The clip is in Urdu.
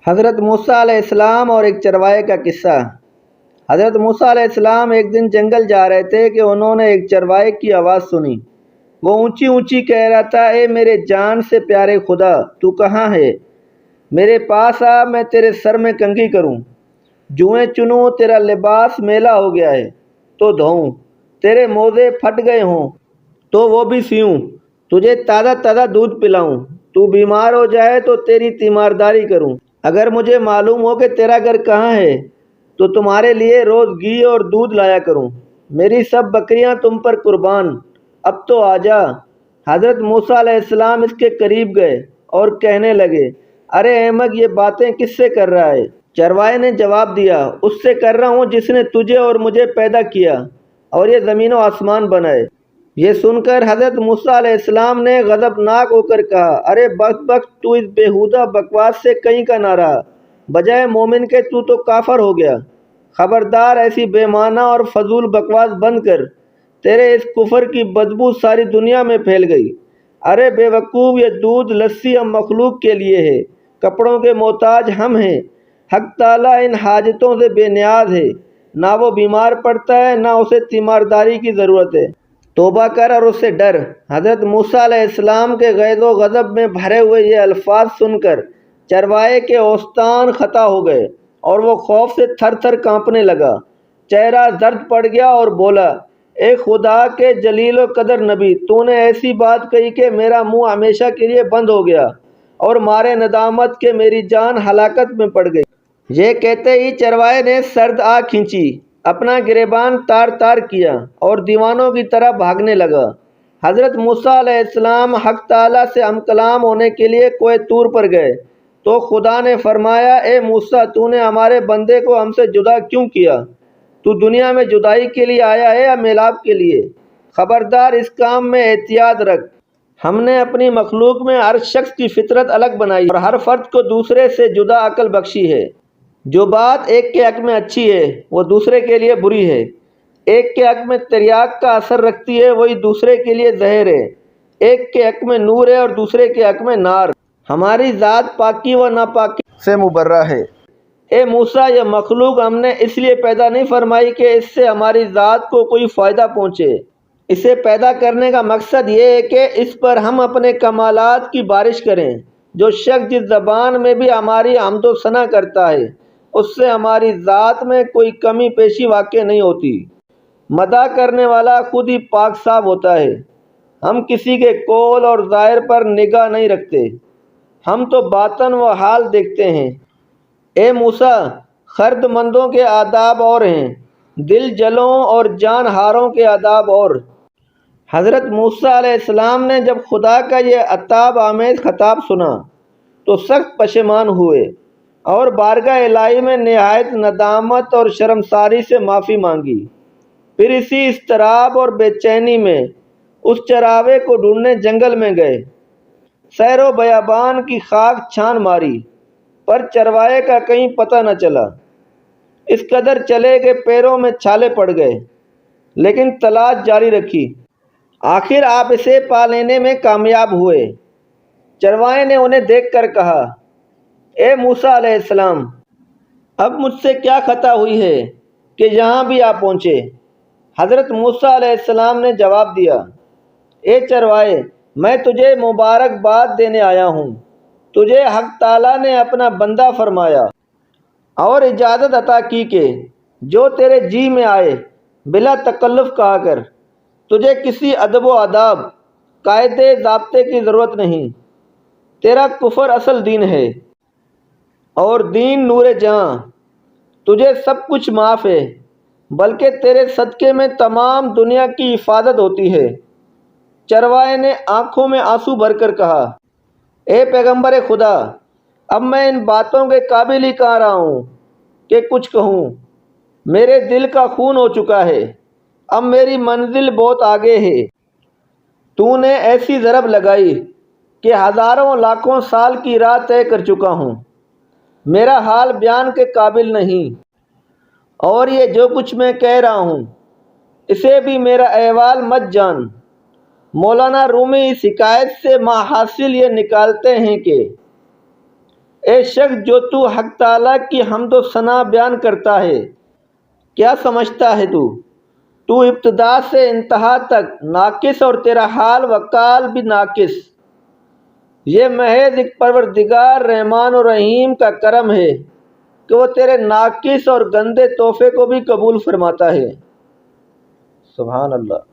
حضرت موسیٰ علیہ السلام اور ایک چروائے کا قصہ۔ حضرت موسیٰ علیہ السلام ایک دن جنگل جا رہے تھے کہ انہوں نے ایک چروائے کی آواز سنی۔ وہ اونچی اونچی کہہ رہا تھا، اے میرے جان سے پیارے خدا، تو کہاں ہے؟ میرے پاس آ، میں تیرے سر میں کنگھی کروں، جوئیں چنوں، تیرا لباس میلا ہو گیا ہے تو دھوؤں، تیرے موزے پھٹ گئے ہوں تو وہ بھی سیوں، تجھے تازہ تازہ دودھ پلاؤں، تو بیمار ہو جائے تو تیری تیمارداری کروں۔ اگر مجھے معلوم ہو کہ تیرا گھر کہاں ہے تو تمہارے لیے روز گھی اور دودھ لایا کروں۔ میری سب بکریاں تم پر قربان، اب تو آ جا۔ حضرت موسیٰ علیہ السلام اس کے قریب گئے اور کہنے لگے، ارے احمق، یہ باتیں کس سے کر رہا ہے؟ چروائے نے جواب دیا، اس سے کر رہا ہوں جس نے تجھے اور مجھے پیدا کیا اور یہ زمین و آسمان بنائے۔ یہ سن کر حضرت موسیٰ علیہ السلام نے غضبناک ہو کر کہا، ارے بدبخت، تو اس بیہودہ بکواس سے کہیں کا نہ رہا، بجائے مومن کے تو کافر ہو گیا۔ خبردار، ایسی بے معنی اور فضول بکواس بند کر، تیرے اس کفر کی بدبو ساری دنیا میں پھیل گئی۔ ارے بے وقوف، یہ دودھ لسی ہم مخلوق کے لیے ہے، کپڑوں کے محتاج ہم ہیں۔ حق تعالیٰ ان حاجتوں سے بے نیاز ہے، نہ وہ بیمار پڑتا ہے نہ اسے تیمارداری کی ضرورت ہے۔ توبہ کر اور اس سے ڈر۔ حضرت موسیٰ علیہ السلام کے غیظ و غضب میں بھرے ہوئے یہ الفاظ سن کر چروائے کے اوستان خطا ہو گئے اور وہ خوف سے تھر تھر کانپنے لگا، چہرہ زرد پڑ گیا اور بولا، اے خدا کے جلیل و قدر نبی، تو نے ایسی بات کہی کہ میرا منہ ہمیشہ کے لیے بند ہو گیا اور مارے ندامت کہ میری جان ہلاکت میں پڑ گئی۔ یہ کہتے ہی چروائے نے سرد آگ کھینچی، اپنا گریبان تار تار کیا اور دیوانوں کی طرح بھاگنے لگا۔ حضرت موسیٰ علیہ السلام حق تعالیٰ سے ہم کلام ہونے کے لیے کوہ طور پر گئے تو خدا نے فرمایا، اے موسیٰ، تو نے ہمارے بندے کو ہم سے جدا کیوں کیا؟ تو دنیا میں جدائی کے لیے آیا ہے یا میلاب کے لیے؟ خبردار، اس کام میں احتیاط رکھ۔ ہم نے اپنی مخلوق میں ہر شخص کی فطرت الگ بنائی اور ہر فرد کو دوسرے سے جدا عقل بخشی ہے۔ جو بات ایک کے حق میں اچھی ہے وہ دوسرے کے لیے بری ہے، ایک کے حق میں تریاق کا اثر رکھتی ہے وہی دوسرے کے لیے زہر ہے، ایک کے حق میں نور ہے اور دوسرے کے حق میں نار۔ ہماری ذات پاکی و ناپاکی سے مبرہ ہے۔ اے موسیٰ، یہ مخلوق ہم نے اس لیے پیدا نہیں فرمائی کہ اس سے ہماری ذات کو کوئی فائدہ پہنچے۔ اسے پیدا کرنے کا مقصد یہ ہے کہ اس پر ہم اپنے کمالات کی بارش کریں۔ جو شخص جس زبان میں بھی ہماری حمد و ثنا کرتا ہے اس سے ہماری ذات میں کوئی کمی پیشی واقع نہیں ہوتی۔ مدح کرنے والا خود ہی پاک صاف ہوتا ہے۔ ہم کسی کے قول اور ظاہر پر نگاہ نہیں رکھتے، ہم تو باطن و حال دیکھتے ہیں۔ اے موسیٰ، خرد مندوں کے آداب اور ہیں، دل جلوں اور جان ہاروں کے آداب اور۔ حضرت موسیٰ علیہ السلام نے جب خدا کا یہ عتاب آمیز خطاب سنا تو سخت پشیمان ہوئے اور بارگاہ الہی میں نہایت ندامت اور شرمساری سے معافی مانگی۔ پھر اسی اضطراب اور بے چینی میں اس چراوے کو ڈھونڈنے جنگل میں گئے۔ سیر و بیابان کی خاک چھان ماری پر چروائے کا کہیں پتہ نہ چلا۔ اس قدر چلے کہ پیروں میں چھالے پڑ گئے، لیکن تلاش جاری رکھی۔ آخر آپ اسے پا لینے میں کامیاب ہوئے۔ چروائے نے انہیں دیکھ کر کہا، اے موسیٰ علیہ السلام، اب مجھ سے کیا خطا ہوئی ہے کہ یہاں بھی آپ پہنچے؟ حضرت موسیٰ علیہ السلام نے جواب دیا، اے چروائے، میں تجھے مبارکباد دینے آیا ہوں۔ تجھے حق تعالیٰ نے اپنا بندہ فرمایا اور اجازت عطا کی کہ جو تیرے جی میں آئے بلا تکلف کہا کر۔ تجھے کسی ادب و آداب، قاعدے ضابطے کی ضرورت نہیں۔ تیرا کفر اصل دین ہے اور دین نور جہاں۔ تجھے سب کچھ معاف ہے، بلکہ تیرے صدقے میں تمام دنیا کی حفاظت ہوتی ہے۔ چروائے نے آنکھوں میں آنسو بھر کر کہا، اے پیغمبر خدا، اب میں ان باتوں کے قابل ہی کہاں رہا ہوں کہ کچھ کہوں۔ میرے دل کا خون ہو چکا ہے، اب میری منزل بہت آگے ہے۔ تو نے ایسی ضرب لگائی کہ ہزاروں لاکھوں سال کی راہ طے کر چکا ہوں۔ میرا حال بیان کے قابل نہیں، اور یہ جو کچھ میں کہہ رہا ہوں اسے بھی میرا احوال مت جان۔ مولانا رومی اس حکایت سے ماحاصل یہ نکالتے ہیں کہ اے شخص جو تو حق تعالیٰ کی حمد و ثنا بیان کرتا ہے، کیا سمجھتا ہے تو ابتدا سے انتہا تک ناقص اور تیرا حال و کال بھی ناقص۔ یہ محض ایک پروردگار رحمان و رحیم کا کرم ہے کہ وہ تیرے ناقص اور گندے تحفے کو بھی قبول فرماتا ہے۔ سبحان اللہ۔